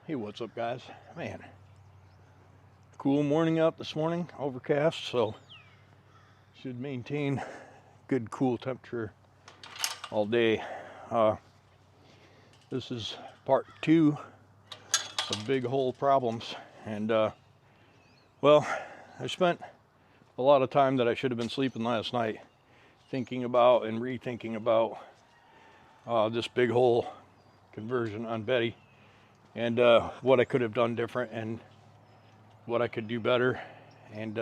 Hey, what's up, guys? Man, cool morning out this morning, overcast, so should maintain good cool temperature all day. This is part 2 of big hole problems, and well, I spent a lot of time that I should have been sleeping last night thinking about and rethinking about this big hole conversion on Betty, and what I could have done different and what I could do better. And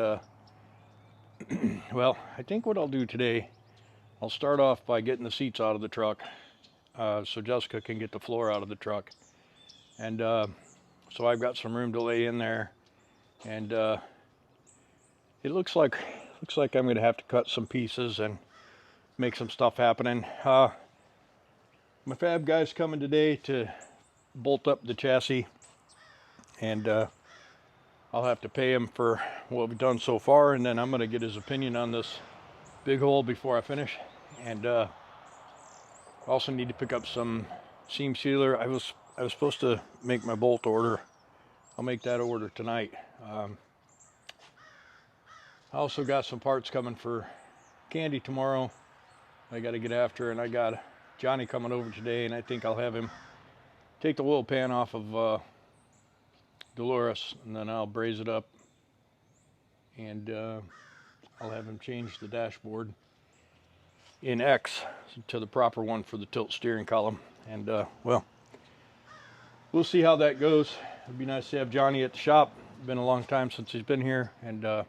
well, I think what I'll do today, I'll start off by getting the seats out of the truck so Jessica can get the floor out of the truck, and so I've got some room to lay in there. And it looks like I'm gonna have to cut some pieces and make some stuff happening. My fab guy's coming today to bolt up the chassis, and I'll have to pay him for what we've done so far, and then I'm going to get his opinion on this big hole before I finish. And also need to pick up some seam sealer. I was supposed to make my bolt order. I'll make that order tonight. I also got some parts coming for Candy tomorrow. I got to get after, and I got Johnny coming over today, and I think I'll have him take the oil pan off of Dolores, and then I'll braze it up, and I'll have him change the dashboard in X to the proper one for the tilt steering column. And well, we'll see how that goes. It'd be nice to have Johnny at the shop. It's been a long time since he's been here, and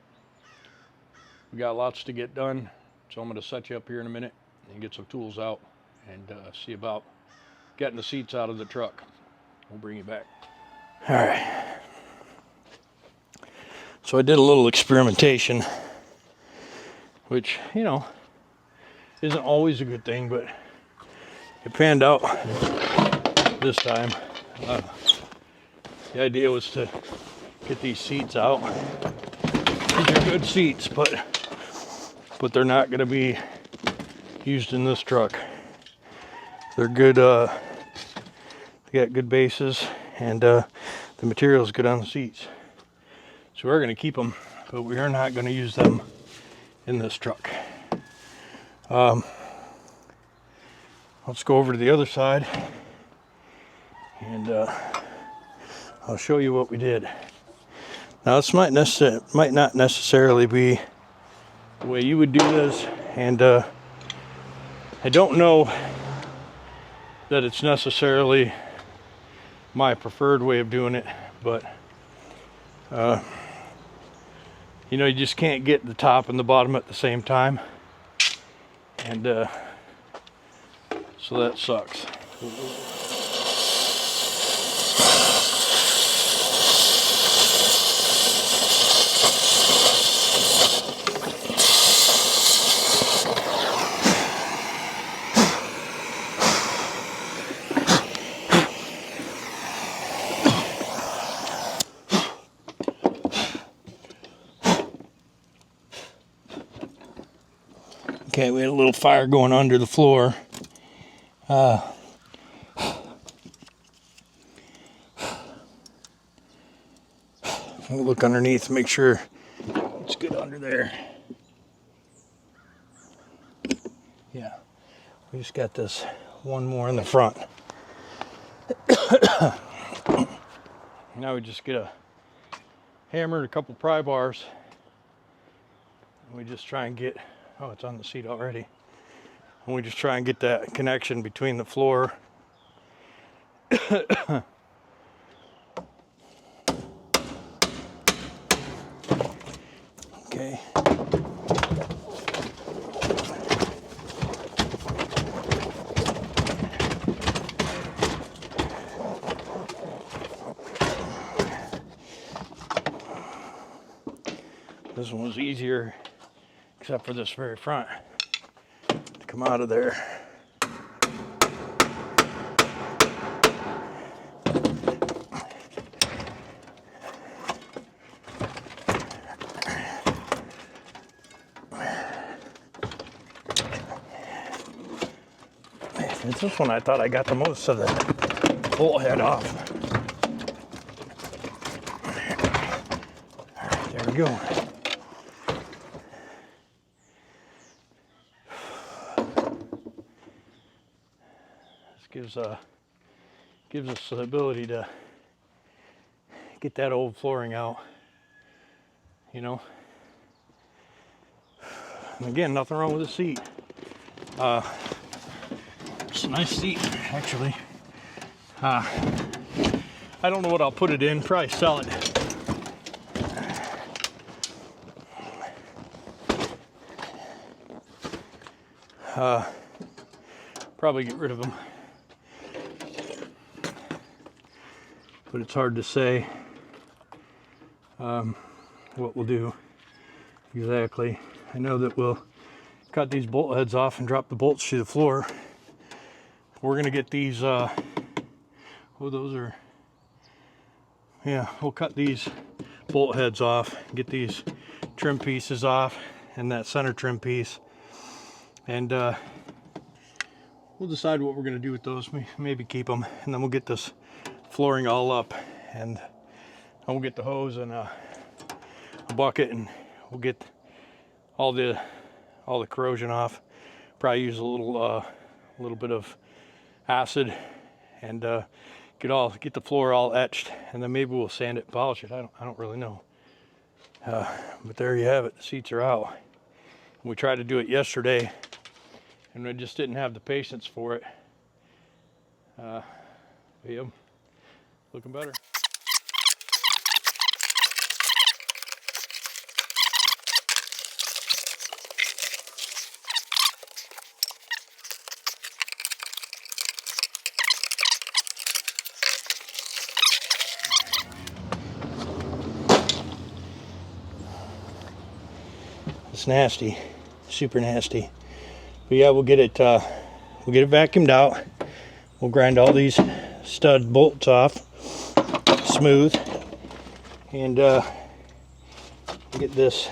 we got lots to get done, so I'm going to set you up here in a minute and get some tools out and see about getting the seats out of the truck. We'll bring you back. All right. So I did a little experimentation, which, you know, isn't always a good thing, but it panned out this time. The idea was to get these seats out. These are good seats, but they're not going to be used in this truck. They're good. They got good bases, and the material is good on the seats. So we're going to keep them, but we are not going to use them in this truck. Let's go over to the other side, and I'll show you what we did. Now, this might not necessarily be the way you would do this, and I don't know that it's necessarily my preferred way of doing it, but you know, you just can't get the top and the bottom at the same time, and so that sucks. Okay, we had a little fire going under the floor. I'll look underneath, make sure it's good under there. Yeah, we just got this one more in the front. Now we just get a hammer and a couple pry bars, and we just try and get, oh, it's on the seat already. And we just try and get that connection between the floor okay. This one was easier, except for this very front, to come out of there. It's this one I thought I got the most of the bolt head off. There we go. This gives us the ability to get that old flooring out, you know. And again, nothing wrong with the seat. It's a nice seat, actually. I don't know what I'll put it in. Probably sell it. Probably get rid of them. But it's hard to say what we'll do exactly. I know that we'll cut these bolt heads off and drop the bolts to the floor. We're gonna get these, oh, those are, yeah, we'll cut these bolt heads off, get these trim pieces off, and that center trim piece, and we'll decide what we're gonna do with those. Maybe keep them, and then we'll get this flooring all up, and we'll get the hose and a bucket, and we'll get all the corrosion off. Probably use a little bit of acid, and get the floor all etched, and then maybe we'll sand it and polish it. I don't really know. But there you have it. The seats are out. We tried to do it yesterday, and I just didn't have the patience for it. Yeah, looking better. It's nasty, super nasty. But yeah, we'll get it vacuumed out. We'll grind all these stud bolts off smooth, and get this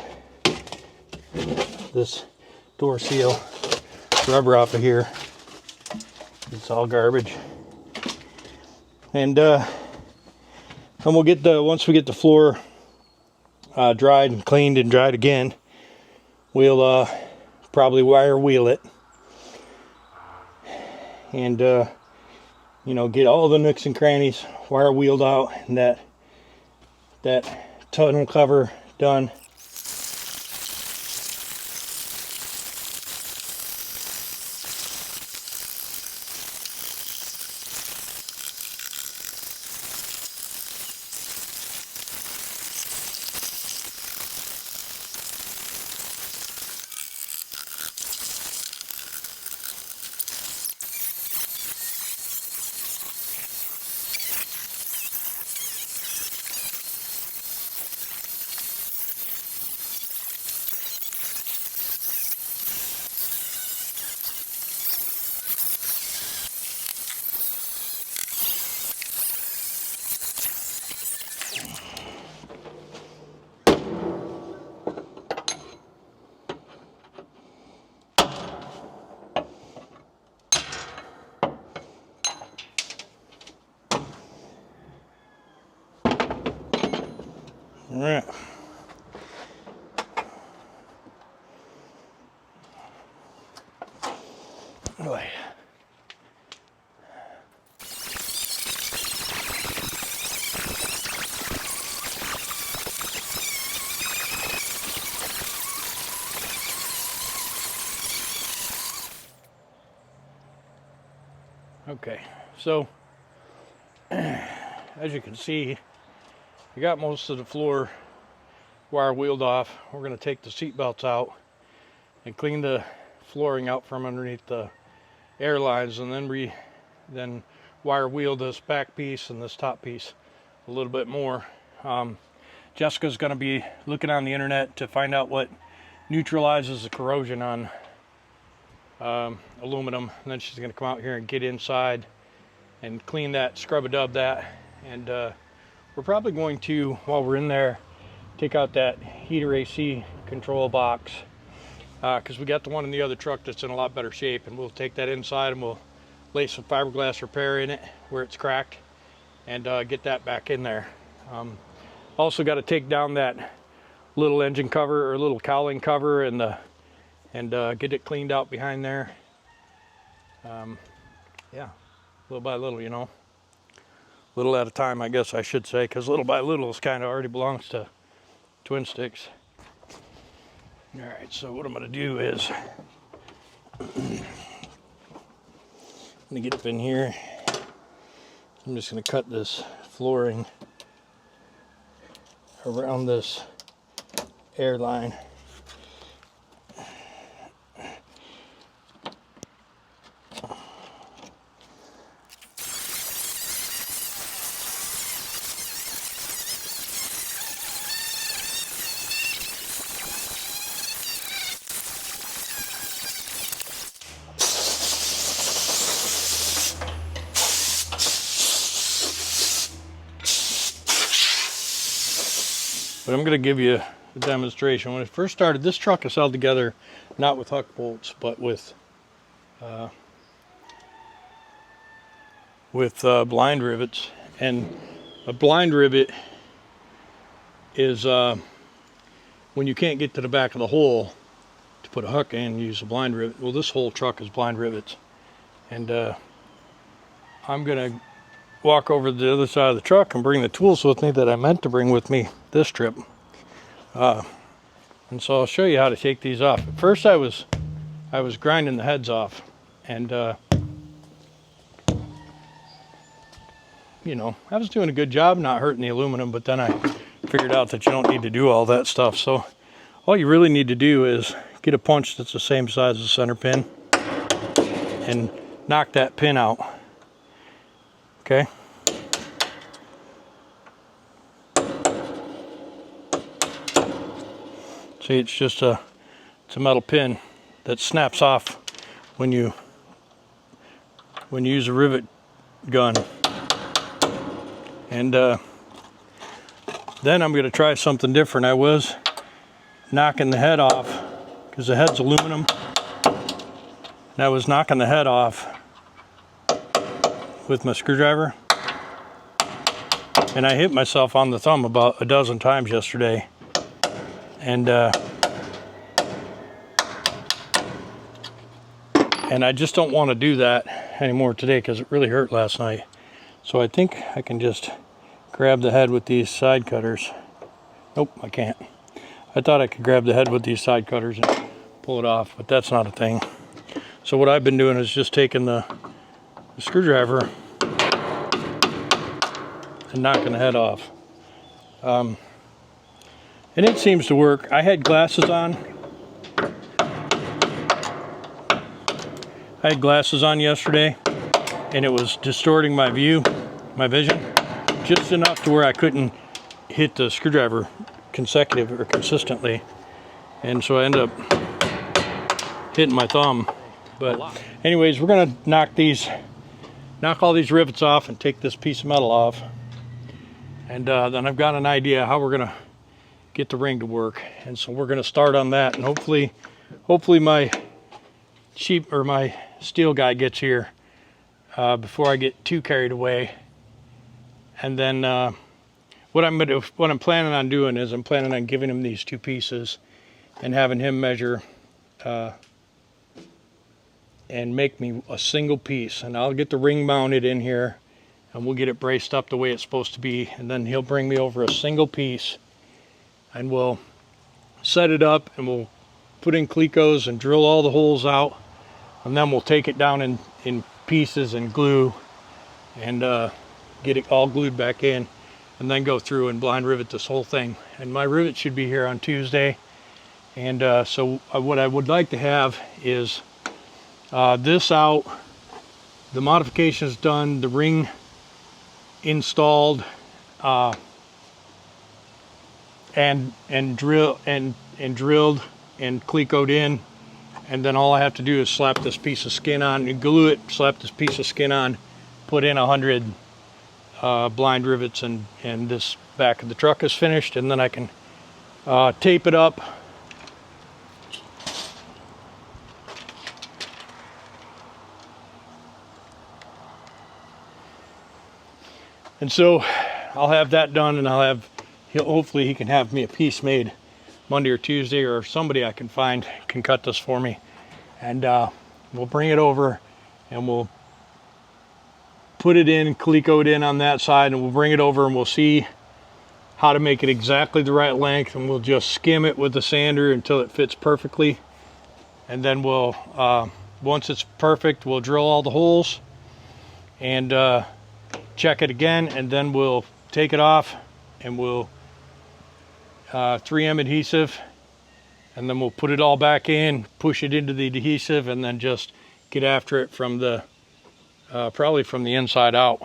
door seal rubber off of here. It's all garbage. And we'll get once we get the floor dried and cleaned and dried again, we'll probably wire wheel it, and you know, get all the nooks and crannies wire wheeled out, and that tunnel cover done. All right. Boy. Okay, so as you can see, I got most of the floor wire wheeled off. We're going to take the seat belts out and clean the flooring out from underneath the air lines, and then wire wheel this back piece and this top piece a little bit more. Jessica's going to be looking on the internet to find out what neutralizes the corrosion on aluminum, and then she's going to come out here and get inside and clean that, scrub a dub that, and we're probably going to, while we're in there, take out that heater AC control box, because we got the one in the other truck that's in a lot better shape, and we'll take that inside and we'll lay some fiberglass repair in it where it's cracked, and get that back in there. Also got to take down that little engine cover or little cowling cover and get it cleaned out behind there. Yeah, little by little, you know, little at a time, I guess I should say, because little by little is kind of already belongs to Twin Sticks. All right, so what I'm gonna do is I'm gonna get up in here. I'm just gonna cut this flooring around this air line. But I'm going to give you a demonstration. When it first started, this truck is held together not with huck bolts, but with blind rivets. And a blind rivet is when you can't get to the back of the hole to put a hook in, use a blind rivet. Well, this whole truck is blind rivets. And I'm going to walk over to the other side of the truck and bring the tools with me that I meant to bring with me this trip. And so I'll show you how to take these off. At first I was grinding the heads off, and you know, I was doing a good job not hurting the aluminum, but then I figured out that you don't need to do all that stuff. So all you really need to do is get a punch that's the same size as the center pin and knock that pin out. Okay? See, it's a metal pin that snaps off when you use a rivet gun. And then I'm going to try something different. I was knocking the head off because the head's aluminum, and I was knocking the head off with my screwdriver, and I hit myself on the thumb about a dozen times yesterday. And I just don't want to do that anymore today because it really hurt last night. So I think I can just grab the head with these side cutters. Nope, I can't. I thought I could grab the head with these side cutters and pull it off, but that's not a thing. So what I've been doing is just taking the screwdriver and knocking the head off. And it seems to work. I had glasses on. I had glasses on yesterday, and it was distorting my vision, just enough to where I couldn't hit the screwdriver consecutive or consistently. And so I ended up hitting my thumb. But anyways, we're gonna knock all these rivets off and take this piece of metal off. And then I've got an idea how we're gonna get the ring to work, and so we're going to start on that, and hopefully my steel guy gets here before I get too carried away. And then what I'm planning on doing is I'm planning on giving him these two pieces and having him measure and make me a single piece, and I'll get the ring mounted in here and we'll get it braced up the way it's supposed to be, and then he'll bring me over a single piece and we'll set it up, and we'll put in clecos and drill all the holes out, and then we'll take it down in pieces and glue and get it all glued back in, and then go through and blind rivet this whole thing. And my rivet should be here on Tuesday. And so what I would like to have is this out, the modifications done, the ring installed, and drilled and clecoed in, and then all I have to do is slap this piece of skin on and glue it, slap this piece of skin on, put in 100 blind rivets, and this back of the truck is finished, and then I can tape it up. And so I'll have that done, and hopefully he can have me a piece made Monday or Tuesday, or somebody I can find can cut this for me. And we'll bring it over and we'll put it in, calico it in on that side, and we'll bring it over and we'll see how to make it exactly the right length, and we'll just skim it with the sander until it fits perfectly. And then we'll, once it's perfect, we'll drill all the holes and check it again, and then we'll take it off and we'll 3M adhesive, and then we'll put it all back in, push it into the adhesive, and then just get after it from the probably from the inside out.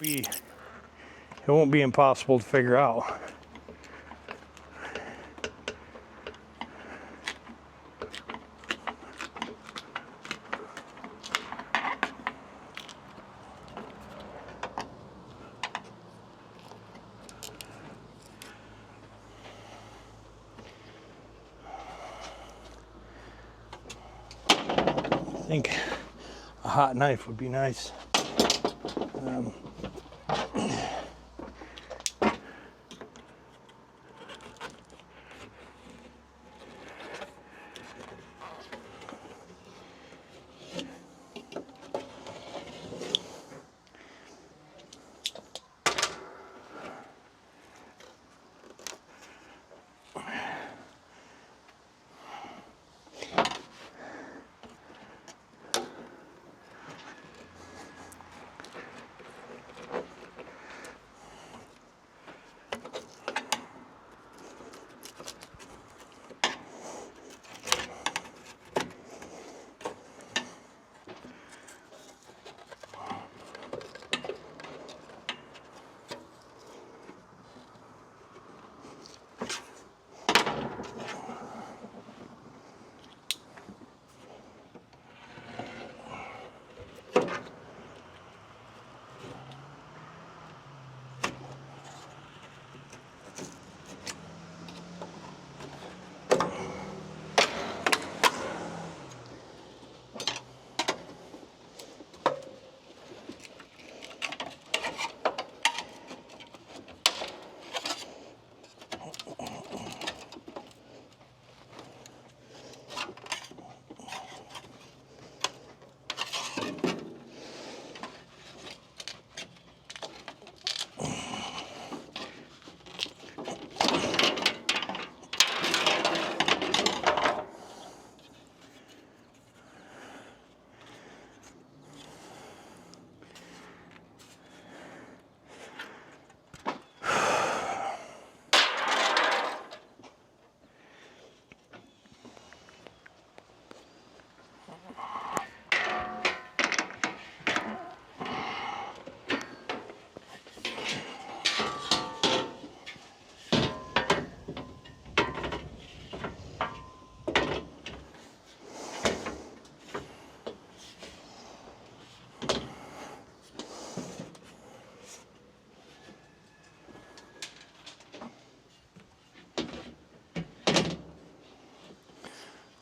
It won't be impossible to figure out. I think a hot knife would be nice.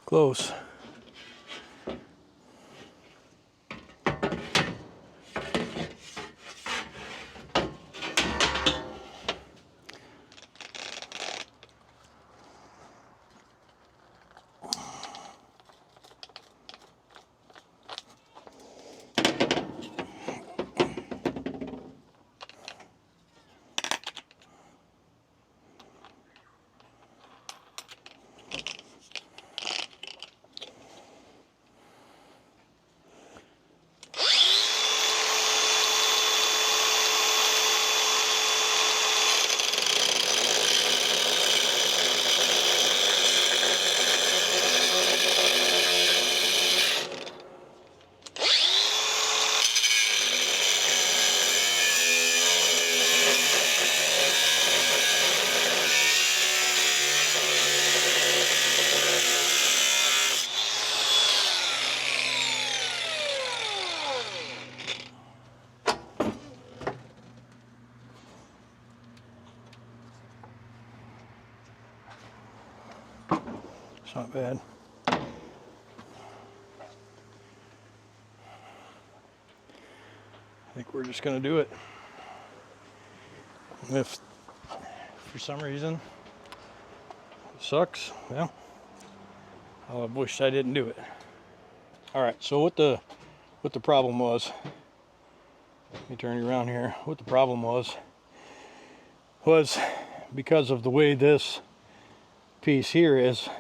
Close. not bad. I think we're just going to do it. If for some reason it sucks, well, I wish I didn't do it. All right, so what the problem was, let me turn you around here. What the problem was because of the way this piece here is,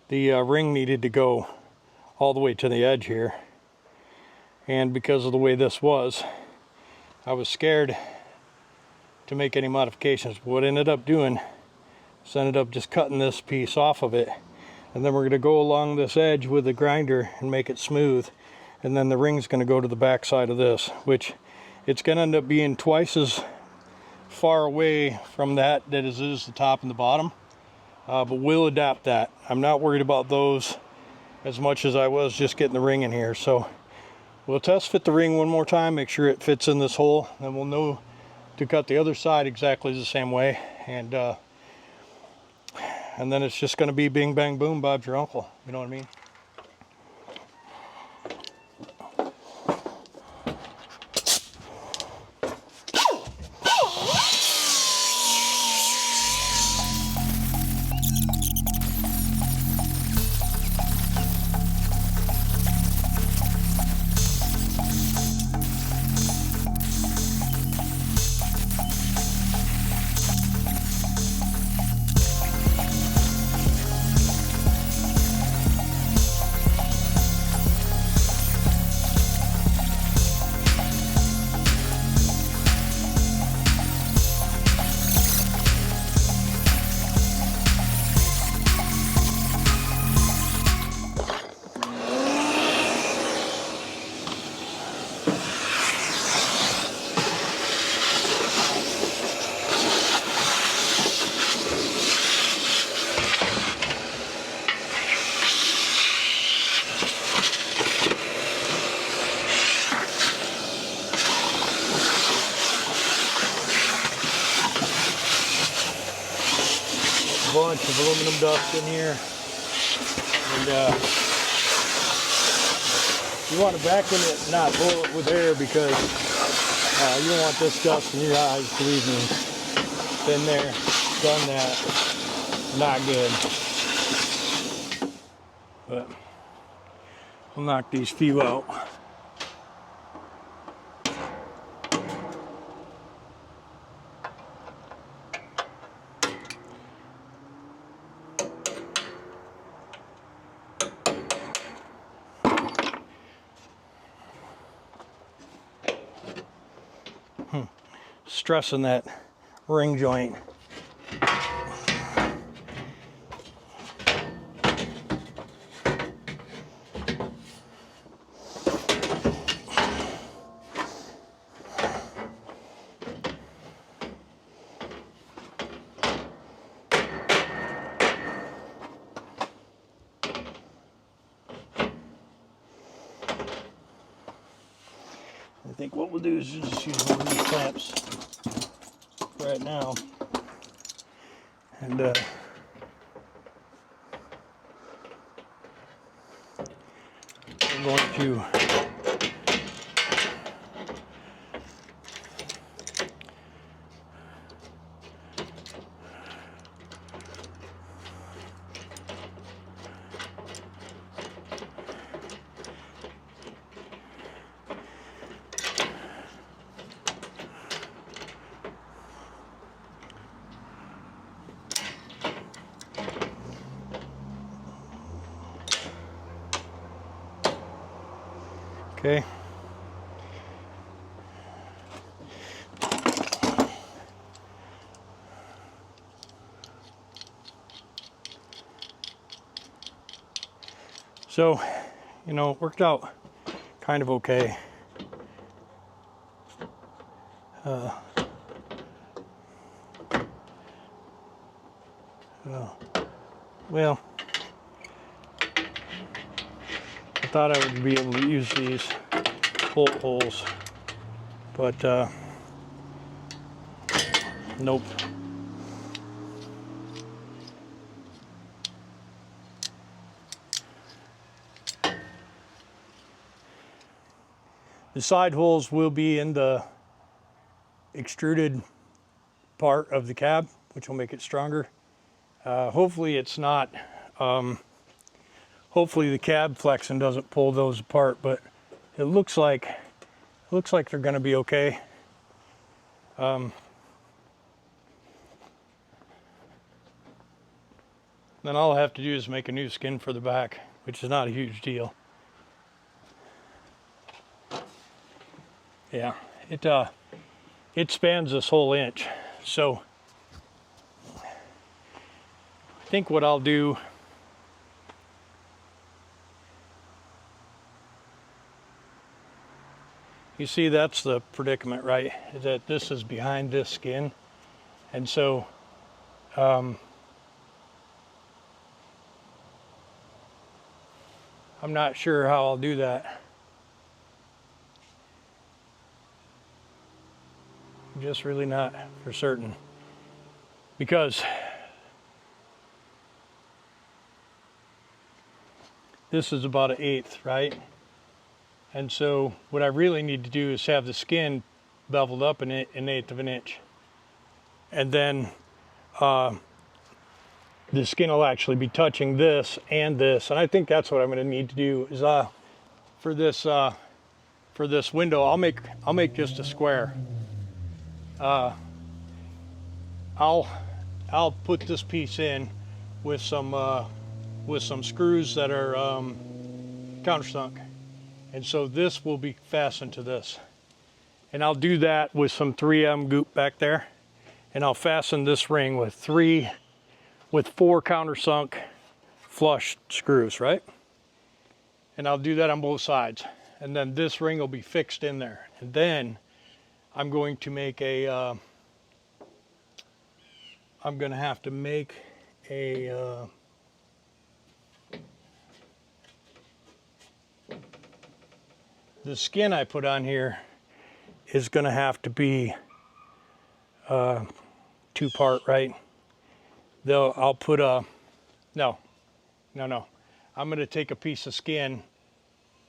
the ring needed to go all the way to the edge here. And because of the way this was, I was scared to make any modifications. What I ended up doing is ended up just cutting this piece off of it. And then we're going to go along this edge with the grinder and make it smooth. And then the ring's going to go to the back side of this, which it's going to end up being twice as far away from that as it is the top and the bottom. But we'll adapt that. I'm not worried about those as much as I was just getting the ring in here. So we'll test fit the ring one more time, make sure it fits in this hole, and we'll know to cut the other side exactly the same way. And then it's just going to be bing bang boom, Bob's your uncle. You know what I mean? Bunch of aluminum dust in here, and you want to vacuum it, not blow it with air, because you don't want this dust in your eyes. Believe me, been there, done that, not good. But we'll knock these few out. Stressing that ring joint. I think what we'll do is just use one of these clamps right now, and we're going to okay. So, you know, it worked out kind of okay. Well, I thought I would be able to use these bolt holes, but nope. The side holes will be in the extruded part of the cab, which will make it stronger. Hopefully it's not, hopefully the cab flexing doesn't pull those apart, but it looks like they're going to be okay. Then all I have to do is make a new skin for the back, which is not a huge deal. Yeah, it spans this whole inch. So I think what I'll do, you see that's the predicament, right? Is that this is behind this skin. And so I'm not sure how I'll do that. I'm just really not for certain. Because this is about 1/8, right? And so what I really need to do is have the skin beveled up an 1/8 of an inch. And then the skin will actually be touching this and this. And I think that's what I'm going to need to do is for this window, I'll make just a square. I'll put this piece in with some screws that are countersunk, and so this will be fastened to this. And I'll do that with some 3M goop back there, and I'll fasten this ring with 4 countersunk flush screws, right? And I'll do that on both sides, and then this ring will be fixed in there. And then I'm going to make a I'm going to have to make a the skin I put on here is going to have to be 2-part, right? Though I'll put no. I'm going to take a piece of skin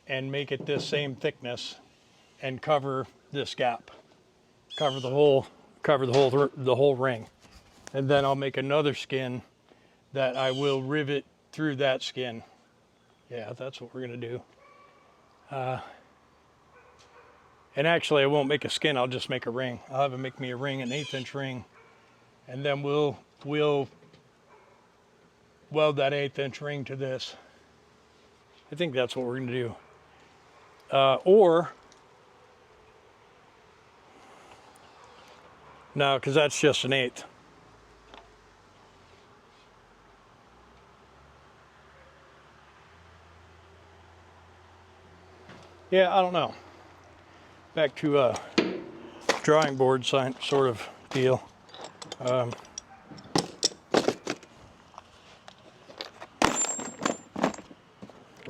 and make it this same thickness and cover this gap, cover the whole ring. And then I'll make another skin that I will rivet through that skin. Yeah, that's what we're gonna do. And actually I won't make a skin, I'll just make a ring. I'll have it make me a ring, an 1/8 inch ring. And then we'll weld that 1/8 inch ring to this. I think that's what we're gonna do. Or, no, because that's just an 1/8. Yeah, I don't know. Back to a drawing board sort of deal.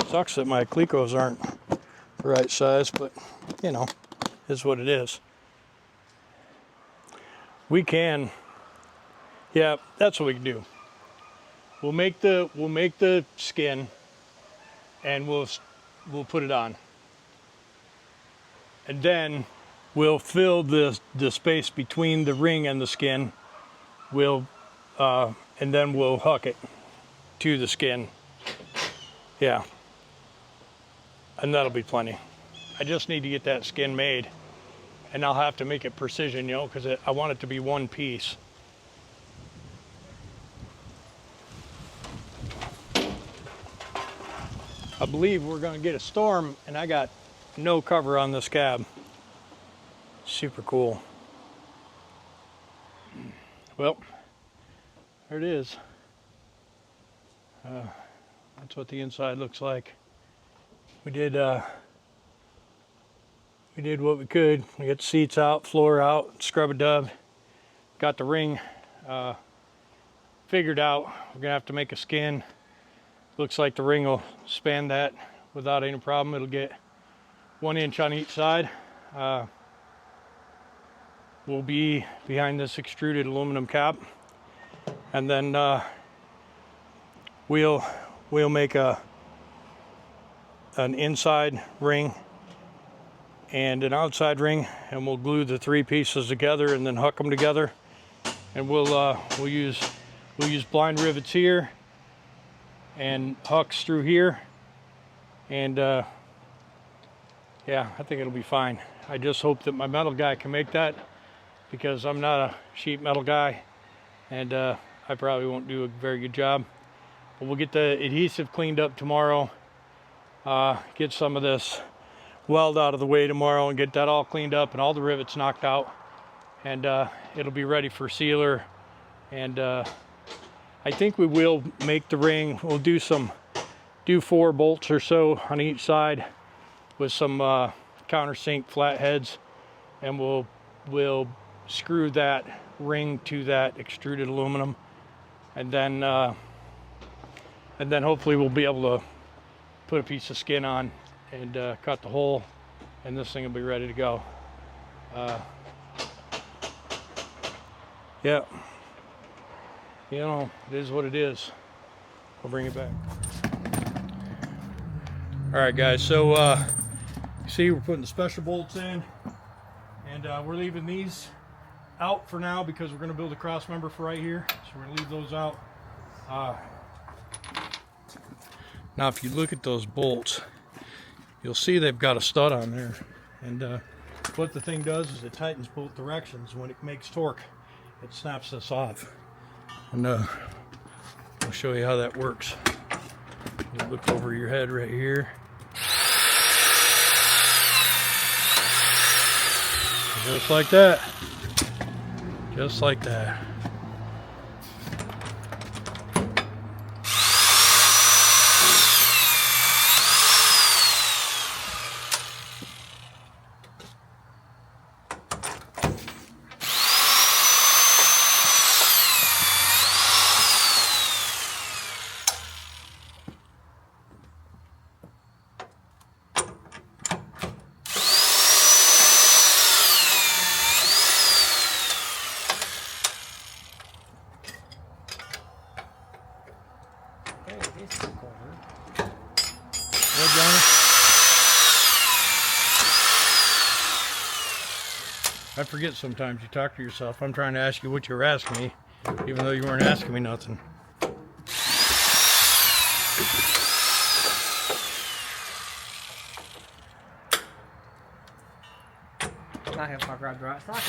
Sucks that my Clecos aren't the right size, but you know, is what it is. We can, yeah, that's what we can do. We'll make the skin, and we'll put it on. And then we'll fill the space between the ring and the skin. And then we'll hook it to the skin. Yeah. And that'll be plenty. I just need to get that skin made. And I'll have to make it precision, you know, because I want it to be one piece. I believe we're going to get a storm, and I got no cover on this cab. Super cool. Well, there it is. That's what the inside looks like. We did what we could. We got the seats out, floor out, scrub a dub. Got the ring figured out. We're gonna have to make a skin. Looks like the ring will span that without any problem. It'll get 1 inch on each side. Will be behind this extruded aluminum cap, and then we'll make an inside ring and an outside ring, and we'll glue the 3 pieces together and then huck them together. And we'll use blind rivets here and hucks through here, and yeah, I think it'll be fine. I just hope that my metal guy can make that, because I'm not a sheet metal guy, and I probably won't do a very good job. But we'll get the adhesive cleaned up tomorrow, get some of this weld out of the way tomorrow, and get that all cleaned up and all the rivets knocked out, and it'll be ready for sealer. And I think we will make the ring. We'll do 4 bolts or so on each side with some countersink flatheads, and we'll screw that ring to that extruded aluminum, and then hopefully we'll be able to put a piece of skin on and cut the hole, and this thing will be ready to go. Yeah, you know, it is what it is. I'll bring it back. All right, guys, so you see we're putting the special bolts in, and we're leaving these out for now because we're going to build a cross member for right here, so we're going to leave those out. Now if you look at those bolts, you'll see they've got a stud on there, and what the thing does is it tightens both directions. When it makes torque, it snaps this off, and I'll show you how that works. You look over your head right here. Just like that. Just like that. I forget sometimes you talk to yourself. I'm trying to ask you what you were asking me, even though you weren't asking me nothing. I have my right socket.